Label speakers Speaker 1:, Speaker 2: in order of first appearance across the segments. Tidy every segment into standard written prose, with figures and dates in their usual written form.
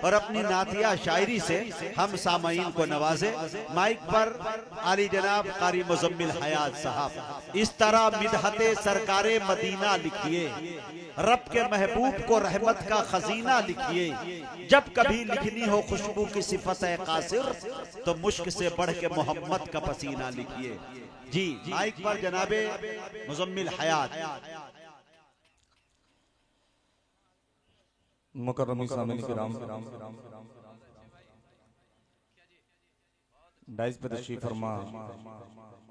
Speaker 1: और अपनी नातिया शायरी से हम सामईन को नवाजे। माइक पर आली जनाब कारी मुजम्मिल हयात साहब। इस तरह मिदहते सरकारे मदीना लिखिए, रब के महबूब को रहमत का खजीना लिखिए। जब कभी लिखनी हो खुशबू की सिफत है कासिर, तो मुश्क से बढ़ के मोहम्मद का पसीना लिखिए। जी माइक पर जनाबे मुजम्मिल हयात।
Speaker 2: मुकर्रम सामीन किराम, डाइस पे तशरीफ फरमा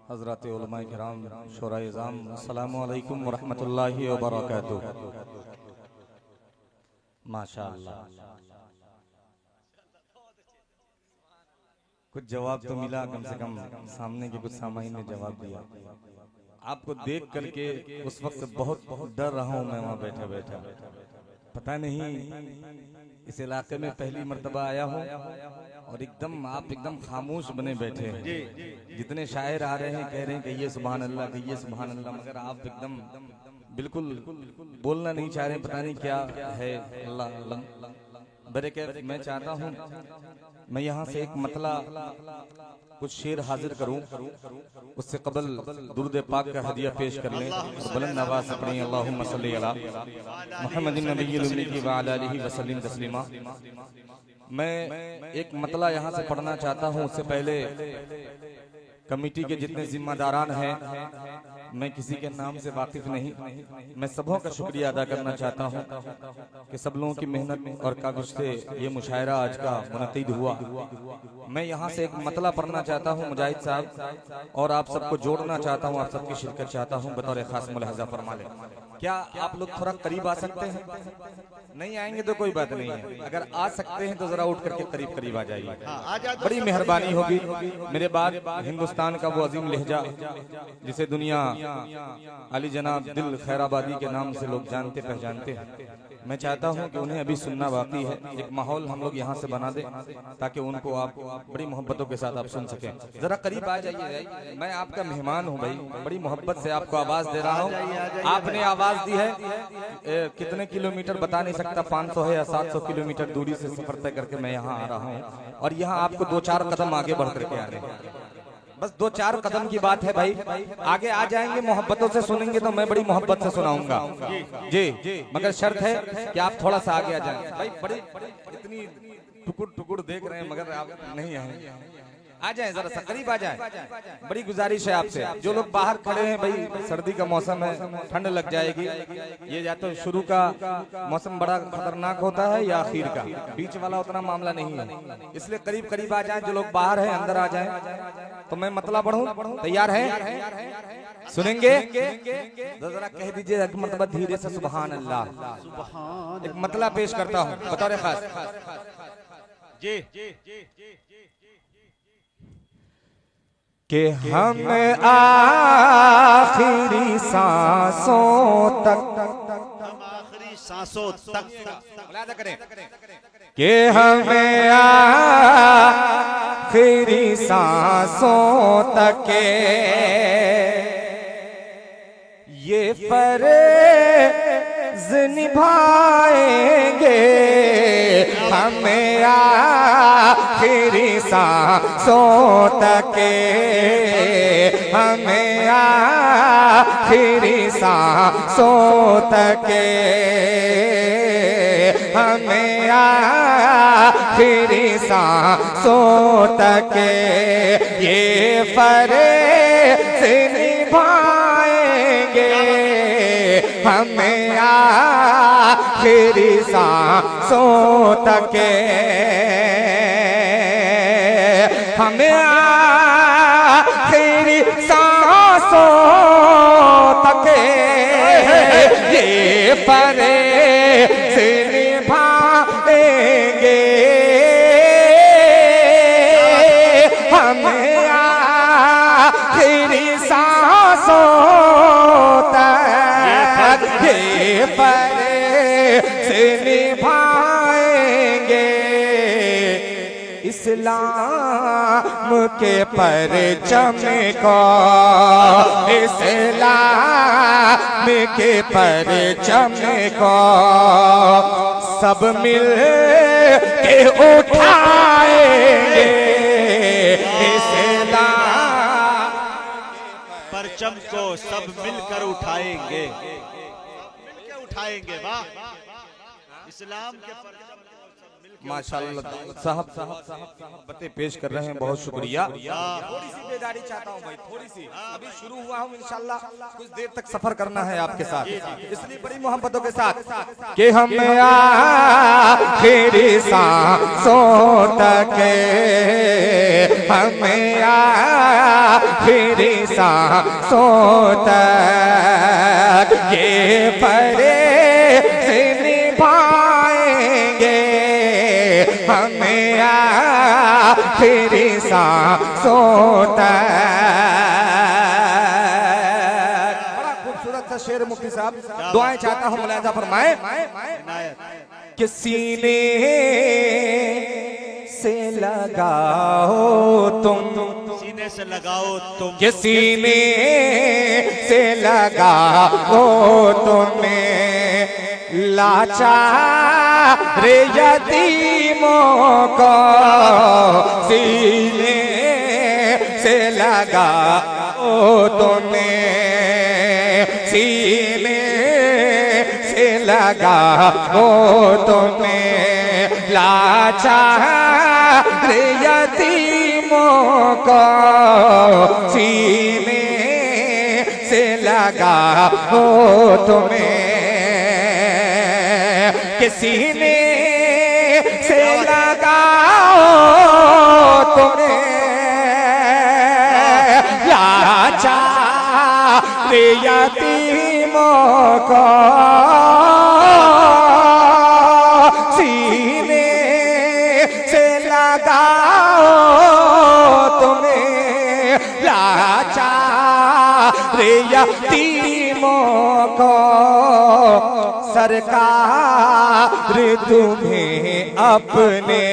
Speaker 2: हजरत उलमा किराम, शोराए इज़ाम, अस्सलामु अलैकुम व रहमतुल्लाहि व बरकातुहू। माशाअल्लाह, कुछ जवाब तो मिला, कम से कम सामने के कुछ सामाइन ने जवाब दिया। आपको देख करके उस वक्त बहुत डर रहा हूं मैं वहां बैठे बैठे। पता नहीं इस इलाके में पहली मर्तबा आया हूँ और एकदम आप एकदम खामोश बने बैठे हैं। जितने शायर आ रहे हैं कह रहे हैं कि ये सुभान अल्लाह, कि ये सुभान अल्लाह, मगर आप एकदम बिल्कुल बोलना नहीं चाह रहे। पता नहीं क्या है। अल्लाह बरकत। मैं चाहता हूँ मैं यहाँ से एक मतला कुछ शेर हाजिर करूं, उससे कबल दुरूद पाक का हदिया पेश कर लें और बुलंद आवाज़ से पढ़ें अल्लाहुम्मा सल्ली अला मुहम्मदिन नबिय्यिल उम्मी व अला आलिहि व सल्लिम तस्लीमा। मैं एक मतला यहाँ से पढ़ना चाहता हूँ। उससे पहले कमेटी के जितने जिम्मेदारान हैं, मैं किसी के नाम से वाकिफ नहीं, मैं सबों का शुक्रिया अदा करना चाहता हूं कि सब लोगों की मेहनत और काविश से ये मुशायरा आज का मुनक़िद हुआ। मैं यहाँ से एक मतला पढ़ना चाहता हूँ मुजाहिद साहब, और आप सबको जोड़ना चाहता हूँ, आप सबकी शिरकत चाहता हूँ। बतौर खास मुलाहजा फरमा लें। क्या आप लोग थोड़ा करीब आ सकते हैं? नहीं आएंगे तो कोई बात नहीं है, अगर आ सकते हैं तो जरा उठ करके करीब करीब आ जाइए, बड़ी मेहरबानी होगी। मेरे बाद हिंदुस्तान का वो अजीम लहजा जिसे दुनिया अली जनाब दिल खैराबादी के नाम से लोग जानते पहचानते हैं, मैं चाहता हूं कि उन्हें अभी सुनना बाकी है। एक माहौल हम लोग यहाँ से बना दें ताकि उनको आप बड़ी मोहब्बतों के साथ आप सुन सकें। जरा करीब आ जाइए, मैं आपका मेहमान हूँ भाई, बड़ी मोहब्बत से आपको आवाज दे रहा हूँ। आपने आवाज दी है, कितने किलोमीटर बता नहीं सकता, 500 है या 700 किलोमीटर दूरी से सफर तय करके मैं यहाँ आ रहा हूँ, और यहाँ आपको 2-4 कदम आगे बढ़ करके आ रहे हैं। बस 2-4 कदम की बात है भाई, आगे आ जाएंगे, मोहब्बतों से सुनेंगे तो मैं बड़ी मोहब्बत से सुनाऊंगा जी, मगर शर्त है कि आप थोड़ा सा आगे आ जाएंगे। भाई बड़ी इतनी टुकुर टुकुर देख रहे हैं मगर आप नहीं आए, आ जाएं, जरा सा करीब आ जाएं। बड़ी गुजारिश है आपसे, जो लोग बाहर खड़े हैं भाई, सर्दी का मौसम है, ठंड लग जाएगी। ये या तो शुरू का मौसम बड़ा खतरनाक होता है या आखिर का, बीच वाला उतना मामला नहीं है, इसलिए करीब करीब आ जाएं। जो लोग बाहर हैं अंदर आ जाएं। तो मैं मतला पढ़ूं, तैयार हैं? सुनेंगे? जरा कह दीजिए एक मरतबा धीरे से सुभान अल्लाह। एक मतला पेश करता हूँ बतौर खास।
Speaker 1: जी
Speaker 2: कि हम आखिरी सांसों तक,
Speaker 1: हम आखिरी सांसों तक मुलाहिजा करें
Speaker 2: कि हमें आखिरी सांसों तक ये फर्ज निभाएंगे, हमें आखिरी सांसों तक, हमें आखिरी सांसों तक, हमें आखिरी सांसों तक ये फर्ज निभाएंगे, हमें आखिरी सांसों तक, हमें आखिरी सांसों तक ये फर्ज निभाएंगे, हमें आखिरी सांसों तक ये फर्ज निभाएंगे। इस्लाम के परचम को, इस्लाम के परचम को सब मिल के उठाएंगे इस्लाम,
Speaker 1: परचम को सब मिलकर उठाएंगे, मिलकर उठाएंगे। वाह, इस्लाम के परचम को सब मिलकर
Speaker 2: माशाअल्लाह साहब बातें पेश कर रहे हैं, बहुत शुक्रिया। थोड़ी सी बेदारी चाहता हूँ भाई, थोड़ी सी, अभी शुरू हुआ हूँ, इंशाल्लाह कुछ देर तक सफर करना है आपके साथ, इसलिए बड़ी मोहब्बतों के साथ कि हम आखिरी सांसों तक, हम आखिरी सांसों तक ये फर्ज़ निभाएंगे, हमें आखिरी सांसों तक। बड़ा खूबसूरत सा शेर मुफ्ती साहब, दुआएं चाहता हूँ, मुलाहिजा फरमाए कि सीने से लगाओ तुम,
Speaker 1: सीने से लगाओ तुम,
Speaker 2: कि सीने से लगाओ तुम्हें लाचार यतीमों को, सीने से लगाओ तुम्हें, सीने से लगाओ तुम्हें लाचार यतीमों को, सीने से लगाओ तुम्हें, कि सीने से लगाओ तुम्हें लाचार यतीमों को, सीने से लगाओ तुम्हें लाचार यतीमों को, सरकार तुम्हें अपने,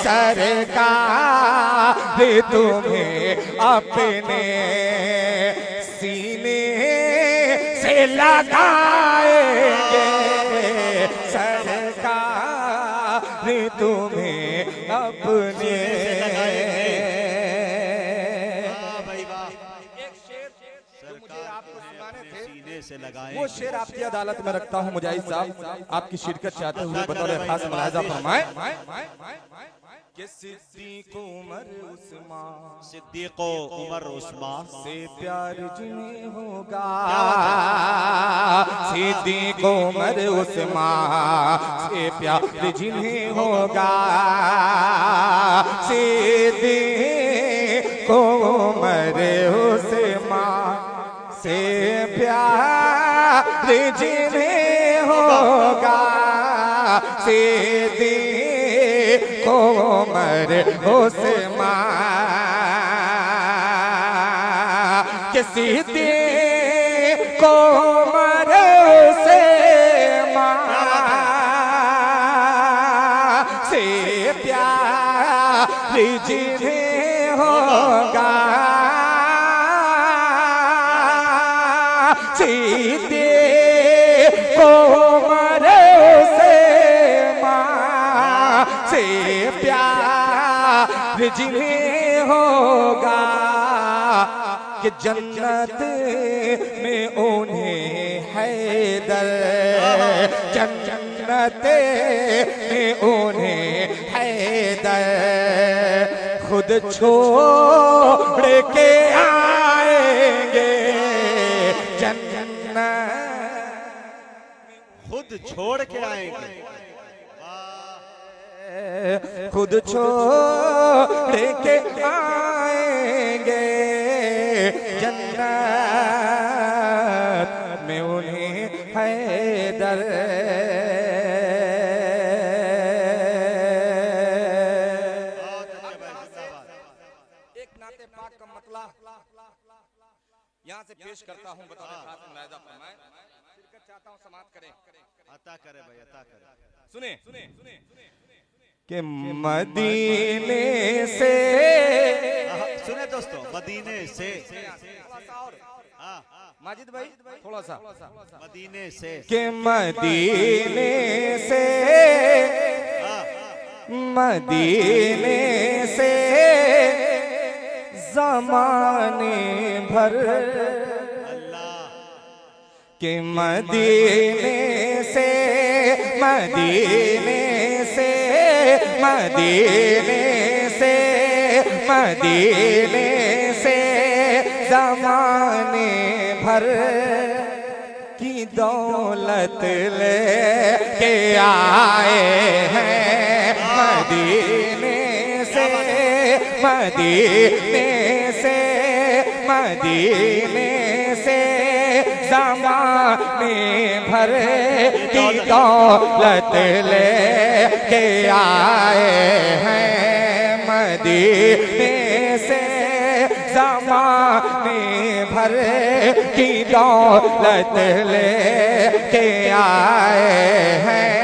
Speaker 2: सरकार तुम्हें अपने सीने से लगाएंगे, सरकार तुम्हें अपने।
Speaker 1: से लगाएं,
Speaker 2: वो शेर आपकी अदालत में रखता हूँ मुजाहिद साहब, आपकी शिरकत चाहते हुए बतौर खास मुलाहिजा फरमाएं कि सिद्दीक़ उमर उस्मान,
Speaker 1: सिद्दीक़ उमर उस्मान
Speaker 2: से प्यार जिन्हें होगा, सिद्दीक़ उमर उस्मान से प्यार जिन्हें होगा, सिद्दीक़ उमर उस्मान से प्यार जिन्हें होगा, सिद्दीक़ उमर उस्मान, कि सिद्दीक़ उमर उस्मान से प्यार जिन्हें होगा, सिद्दीक़ उमर उस्मान से प्यार जिन्हें होगा, कि जन्नत में उन्हें हैदर, जन्नत में उन्हें हैदर खुद छोड़ के आएंगे,
Speaker 1: खुद छोड़ के आएंगे,
Speaker 2: खुद छोड़ के आएंगे, जन्नत में उन्हें हैदर। एक नाते पाक का मतला यहाँ से पेश करता हूँ, बता शिरकत चाहता हूँ, समाप्त करें,
Speaker 1: अता करे भाई, अता करे।
Speaker 2: सुने कि मदीने से,
Speaker 1: सुने दोस्तों, मदीने से,
Speaker 2: माजिद भाई थोड़ा सा,
Speaker 1: मदीने से,
Speaker 2: कि मदीने से मदीने से ज़माने भर के मदीने से मदीने से मदीने से मदीने से ज़माने भर की दौलत ले के आए हैं मदीने से मदीने से मदीने से ज़माने भर की दौलत ले के आए हैं मदीने से ज़माने भर की दौलत ले के आए हैं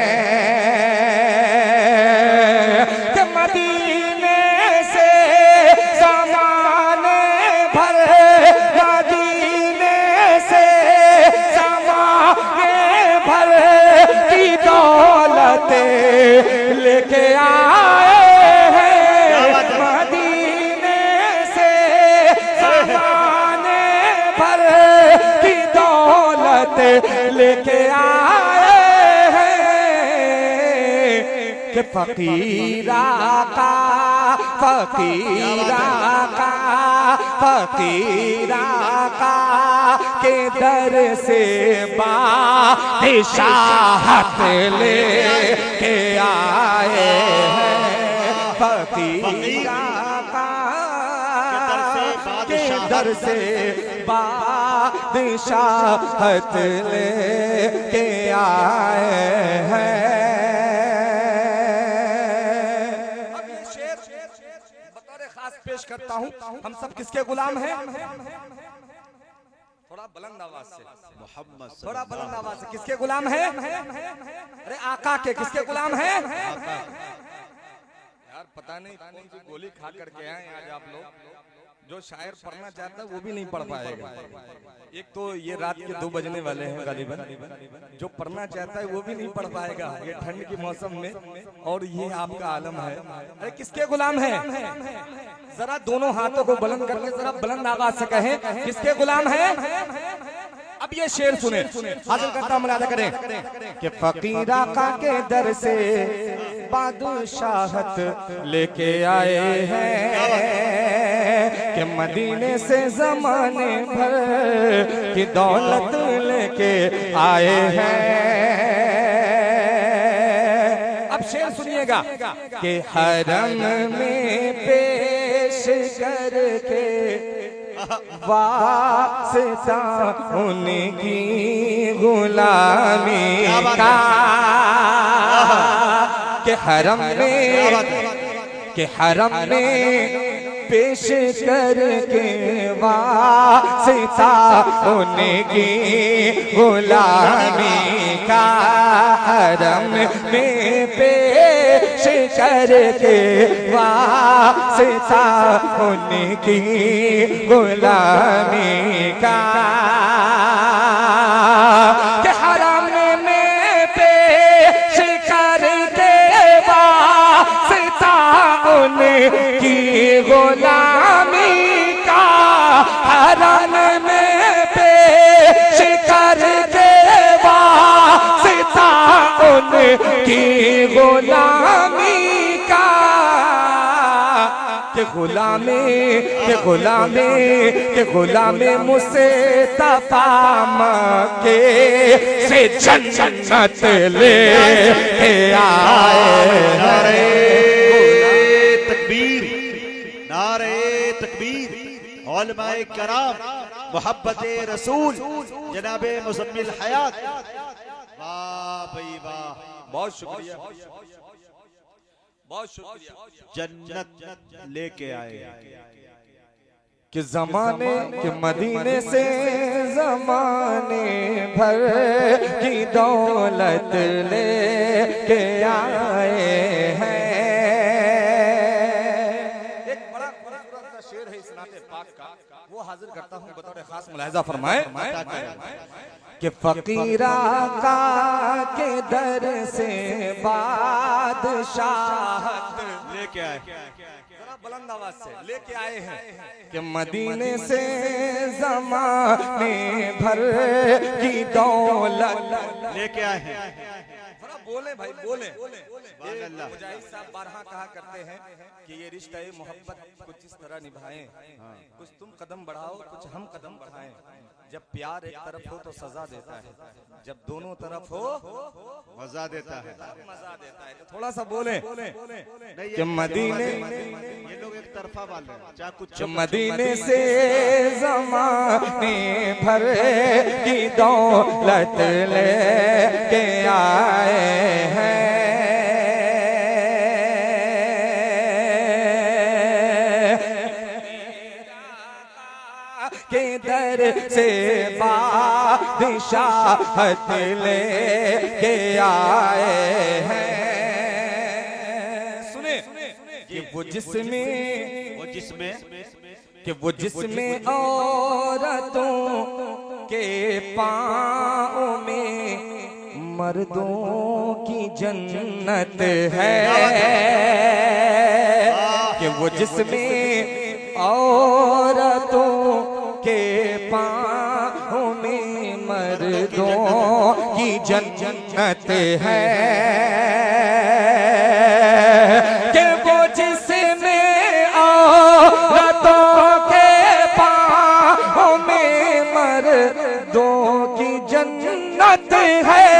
Speaker 2: कि मदीने से ज़माने भर मदीने से ज़माने भर की दौलत लेके आए हैं मदीने से ज़माने भर की दौलत लेके आए हैं कि फकीरा का के दर से बादशाहत ले के आए हैं फकीरा का के दर से बादशाहत ले के आए हैं। पेश करता हूँ, हम सब किसके गुलाम हैं? थोड़ा बुलंद आवाज से मोहम्मद, थोड़ा बुलंद आवाज से किसके गुलाम हैं? अरे आका के किसके गुलाम हैं? यार पता नहीं कौन सी गोली खा करके आए आज आप लोग। जो शायर पढ़ना चाहता है वो भी नहीं पढ़ पाएगा। एक तो ये रात के 2 बजने वाले हैं गालिबन, जो पढ़ना चाहता है वो भी नहीं पढ़ पाएगा ये ठंड के मौसम में। और ये आपका आलम है। अरे किसके गुलाम है? जरा दोनों हाथों को बुलंद करके जरा बुलंद आवाज से कहें किसके गुलाम है? अब ये शेर सुने, हासिल करता मुलादा करें कि फकीर आका के दर से बादशाहत लेके आए हैं कि मदीने से ज़माने भर की दौलत लेके आए हैं। अब शेर सुनिएगा कि हरम में पेश करके वास्ता उनकी गुलामी का के हरम में पेश करके वास्ता उनकी गुलामी का हरम में पेश करके वास्ता उनकी गुलामी का के हरम में पेश करके वास्ता उनकी गुलामी का हरम में पेश करके वास्ता उनकी गुलामी का के गुलामे मुस्तफा मक्के से जन्नत ले आए।
Speaker 1: नारे तकबीर, नारे तकबीर। उलमाए कराम, मोहब्बते रसूल जनाबे मुज़म्मिल हयात, वाह भाई वाह, बहुत शुक्रिया, बहुत शुक्रिया। जन्नत लेके आए
Speaker 2: कि ज़माने के मदीने से ज़माने भर की दौलत लेके आए हैं। एक बड़ा खूबसूरत सा शेर है इस नाते पाक का, वो हाजिर करता हूँ बतौर खास मुलाहिज़ा फरमाए कि फकीरा का के दर से बादशाहत
Speaker 1: लेके आए,
Speaker 2: जरा बुलंद आवाज से लेके आए हैं कि मदीने से ज़माने भर की दौलत
Speaker 1: लेके आए हैं।
Speaker 2: थोड़ा बोले भाई बोले।
Speaker 1: अल्लाह।
Speaker 2: मुजाहिद साहब बारहा कहा करते हैं कि ये रिश्ता मोहब्बत कुछ इस तरह निभाएं, कुछ तुम कदम बढ़ाओ कुछ हम कदम बढ़ाएं। जब प्यार एक तरफ हो तो सजा देता है, जब दोनों तरफ हो
Speaker 1: मजा देता है।
Speaker 2: मजा देता है। तो थोड़ा सा बोले
Speaker 1: नहीं,
Speaker 2: कि मदीने
Speaker 1: ये लोग एक तरफा वाले हैं, चाहे कुछ
Speaker 2: मदीने से ज़माने भर की दौलत लेके आए हैं के दर से बादशाहत लेके आए हैं। सुने कि वो जिसमें औरतों के पाँव में मर्दों की जन्नत है, कि वो जिसमें औरतों के पाँव में मर्दों की जन्नत है, कि वो जिसमें औरतों के पाँव में मर्दों की जन्नत है,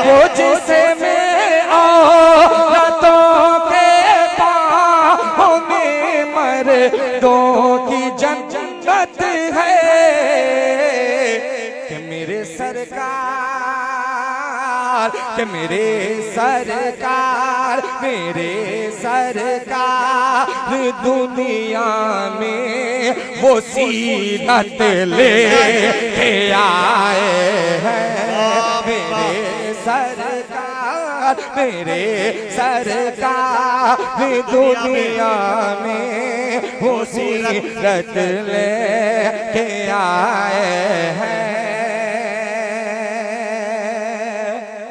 Speaker 2: वो जिसमें औरतों के पाँव में मर्दों की जन्नत है, कि मेरे सरकार दुनिया में वो सीनत लेके आए हैं। मेरे सरकार दुनिया में वो सीरत लेके आए हैं।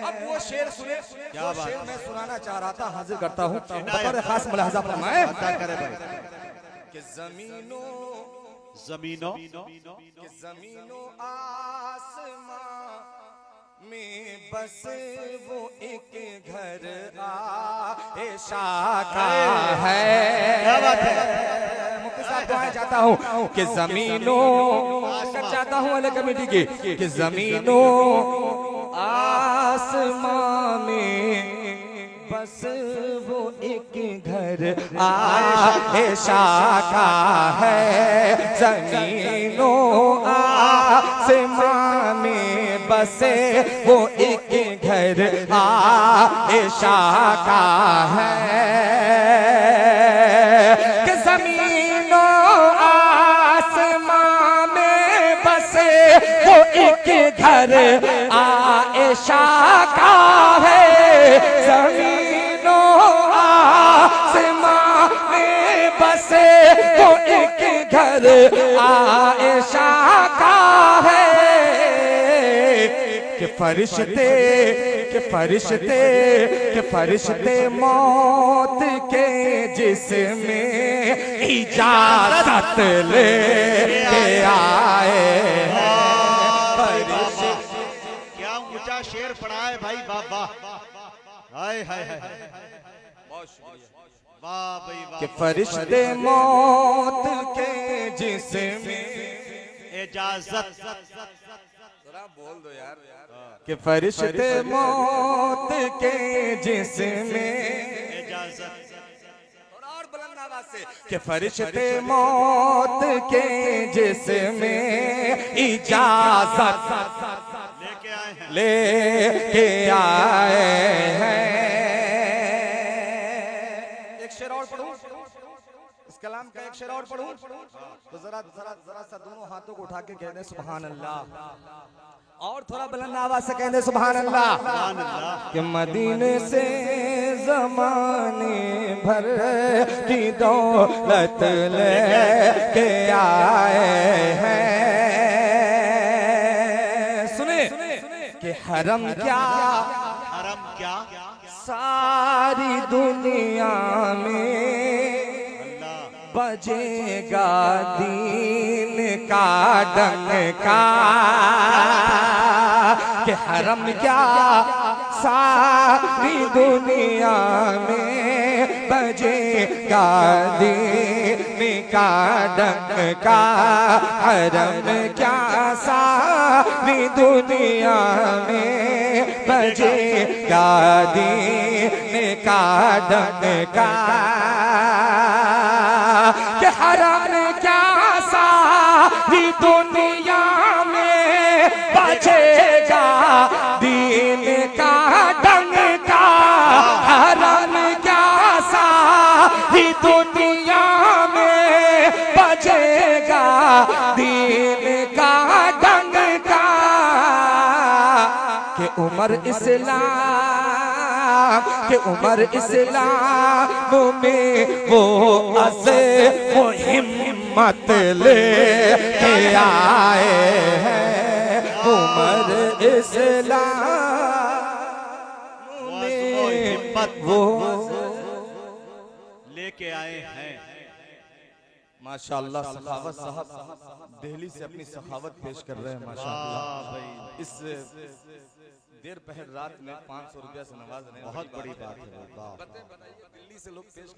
Speaker 2: अब वो शेर सुने, जो शेर मैं सुनाना चाह रहा था हाजिर करता हूँ, बतौर खास मुलाहजा फरमाए कि जमीनों आसमां में बस वो एक घर आएशा का है।
Speaker 1: क्या बात है।
Speaker 2: मुफ्ती साहब दुआएं चाहता हूँ कि जमीनों चाहता हूँ अलग कमेटी की कि जमीनों आसमां में बस वो एक घर आएशा का है। जमीनों आसमां में बसे वो एक घर आएशा का है, कि जमीनों आसमां में बसे वो एक घर आएशा का है। जमीनों आसमां में बसे वो एक घर आएशा का है, कि फरिश्ते मौत के जिसमें इजाजत ले आए हैं।
Speaker 1: क्या ऊंचा शेर पढ़ा है भाई, बाबा हाय हाय हाय, वाह भाई वाह।
Speaker 2: कि फरिश्ते मौत के जिसमें
Speaker 1: इजाजत,
Speaker 2: बोल दो यार, कि फरिश्ते मौत के जिसमें
Speaker 1: इजाजत,
Speaker 2: और बुलंद आवाज से कि फरिश्ते मौत के जिसमें इजाजत लेके आए हैं। एक शेर और पढ़ूं, इस कलाम का एक शेर और पढ़ूं तो जरा सा दोनों हाथों को उठा के कह दे सुभान अल्लाह, और थोड़ा बुलंद आवाज से कह दे सुभान अल्लाह। कि मदीने से ज़माने भर की दौलत लेके आए हैं। सुने हरम क्या सारी दुनिया में बजेगा दीन का डंका, कि हरम क्या सारी दुनिया में बजेगा दीन का डंका, हरम क्या सारी दुनिया में बजेगा दीन का डंका, कि हरम क्या सारी दुनिया में बजेगा दीन का डंका, हरम क्या सारी दुनिया में बजेगा दीन का डंका, कि उमर इस्लाम में वो अज़े वो हिम्मत ले आए हैं, उमर इस्लाम में वो
Speaker 1: लेके आए हैं।
Speaker 2: माशाअल्लाह सखावत साहब दिल्ली से अपनी सखावत पेश कर रहे हैं। माशाअल्लाह इस देर पहर रात में 500 रुपया से नवाज रहे हैं।
Speaker 1: बहुत बड़ी बात है।
Speaker 2: दिल्ली से लोग पेश